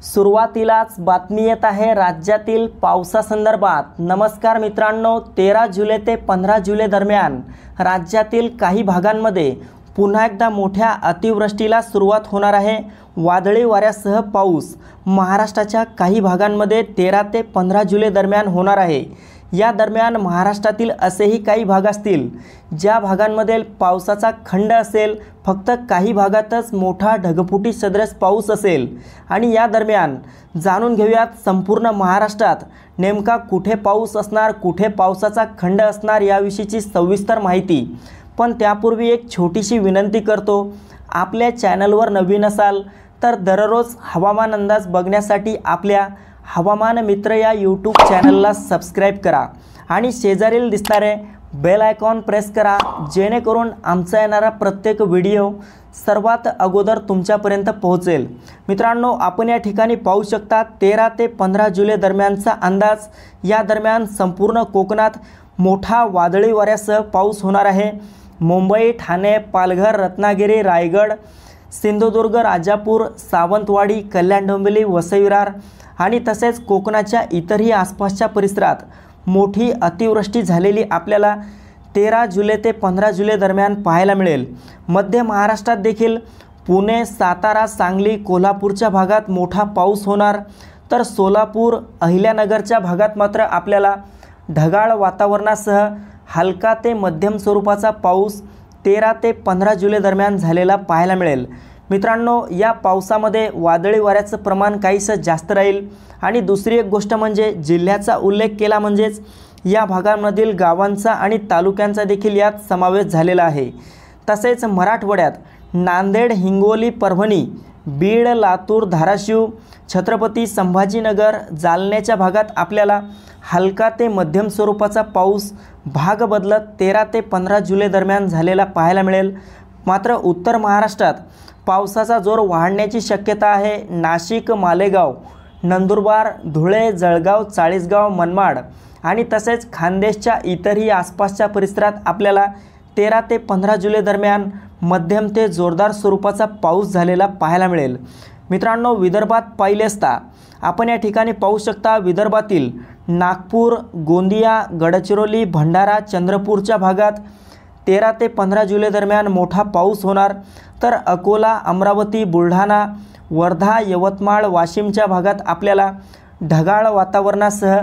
सुरुवातीलाच बातमी येत आहे राज्यातील पावसासंदर्भात। नमस्कार मित्रांनो, 13 जुलै ते 15 जुलै दरम्यान राज्यातील काही भागांमध्ये पुन्हा एकदा मोठ्या अतिवृष्टीला सुरुवात होणार आहे। वादळी वाऱ्यासह पाऊस महाराष्ट्राच्या काही भागांमध्ये 13 ते 15 जुलै दरम्यान होणार आहे। या दरम्यान महाराष्ट्रातील असेही काही भाग असतील ज्या भागांमध्ये पावसाचा खंड असेल, फक्त काही भागातच मोठा ढगफुटी सदृश पाऊस असेल। आणि या दरम्यान जाणून घेऊयात संपूर्ण महाराष्ट्रात नेमका कुठे पाऊस असणार, कुठे पावसाचा खंड असणार याविषयीची सविस्तर माहिती। पण त्यापूर्वी एक छोटीशी विनंती करतो, आपल्या चॅनलवर नवीन असाल तर दररोज हवामान अंदाज बघण्यासाठी आपल्या हवामान मित्र या यूट्यूब चॅनलला सबस्क्राइब करा आणि शेजारील दिसणारे बेल आयकॉन प्रेस करा, जेणेकरून आमचा येणारा प्रत्येक व्हिडिओ सर्वात अगोदर तुमच्यापर्यंत पोहोचेल। मित्रांनो, आपण या ठिकाणी पाहू शकता 13 ते 15 जुलै दरम्यानचा अंदाज। या दरम्यान संपूर्ण कोकणात मोठा वादळी वाऱ्यासह पाऊस होणार आहे। मुंबई, ठाणे, पालघर, रत्नागिरी, रायगड, सिंधुदुर्ग, राजापूर, सावंतवाडी, कल्याण, डोंबिवली, वसई विरार आणि तसेच कोकणाच्या इतरही आसपासच्या परिसरात मोठी अतिवृष्टी झालेली आपल्याला 13 जुलै ते 15 जुलै दरम्यान पाहायला मिळेल। मध्य महाराष्ट्रात देखील पुणे, सातारा, सांगली, कोल्हापूरच्या भागात मोठा पाऊस होणार, तर सोलापूर, अहिल्यानगरच्या भागात मात्र आपल्याला ढगाळ वातावरणासह हलका ते मध्यम स्वरूपाचा पाऊस 13 ते 15 जुलै दरम्यान झालेला पाहायला मिळेल। मित्रांनो, या पावसामध्ये वादळी वाऱ्याचं प्रमाण काहीसं जास्त राहील। आणि दुसरी एक गोष्ट म्हणजे जिल्ह्याचा उल्लेख केला म्हणजेच या भागांमधील गावांचा आणि तालुक्यांचा देखील यात समावेश झालेला आहे। तसेच मराठवाड्यात नांदेड, हिंगोली, परभणी, बीड, लातूर, धाराशिव, छत्रपती संभाजीनगर, जालन्याच्या भागात आपल्याला हलका ते मध्यम स्वरूपाचा पाऊस भाग बदलत 13 ते 15 जुलै दरम्यान झालेला पाहायला मिळेल। मात्र उत्तर महाराष्ट्रात पावसाचा जोर वाढण्याची शक्यता आहे। नाशिक, मालेगाव, नंदुरबार, धुळे, जळगाव, चाळीसगाव, मनमाड आणि तसेच खानदेशच्या इतरही आसपासच्या परिसरात आपल्याला 13 ते 15 जुलै दरम्यान मध्यम ते जोरदार स्वरूपाचा पाऊस झालेला पाहायला मिळेल। मित्रांनो, विदर्भात पाहिले असता आपण या ठिकाणी पाहू शकता विदर्भातील नागपूर, गोंदिया, गडचिरोली, भंडारा, चंद्रपूरच्या भागात 13 ते 15 जुलै दरम्यान मोठा पाऊस होणार, तर अकोला, अमरावती, बुलढाणा, वर्धा, यवतमाळ, वाशिमच्या भागात आपल्याला ढगाळ वातावरणासह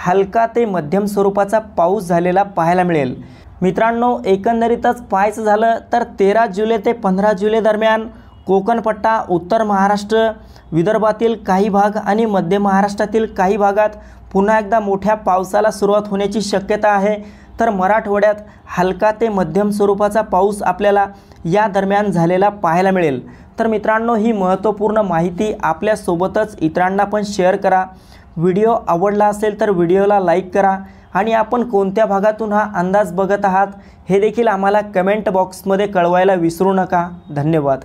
हलका ते मध्यम स्वरूपाचा पाऊस झालेला पाहायला मिळेल। मित्रांनो, एकंदरीतच पाहायचं झालं तर 13 जुलै ते 15 जुलै दरम्यान कोकणपट्टा, उत्तर महाराष्ट्र, विदर्भातील काही भाग आणि मध्य महाराष्ट्रातील काही भागात पुन्हा एकदा मोठ्या पावसाला सुरुवात होण्याची शक्यता आहे, तर मराठवाड्यात हलका ते मध्यम स्वरूपाचा पाऊस आपल्याला या दरम्यान झालेला पाहायला मिळेल। तर मित्रांनो, ही महत्त्वपूर्ण माहिती आपल्यासोबतच इतरांना पण शेअर करा। व्हिडिओ आवडला असेल तर व्हिडिओला लाईक करा आणि आपण कोणत्या भागातून हा अंदाज बघत आहात हे देखील आम्हाला कमेंट बॉक्समध्ये कळवायला विसरू नका। धन्यवाद।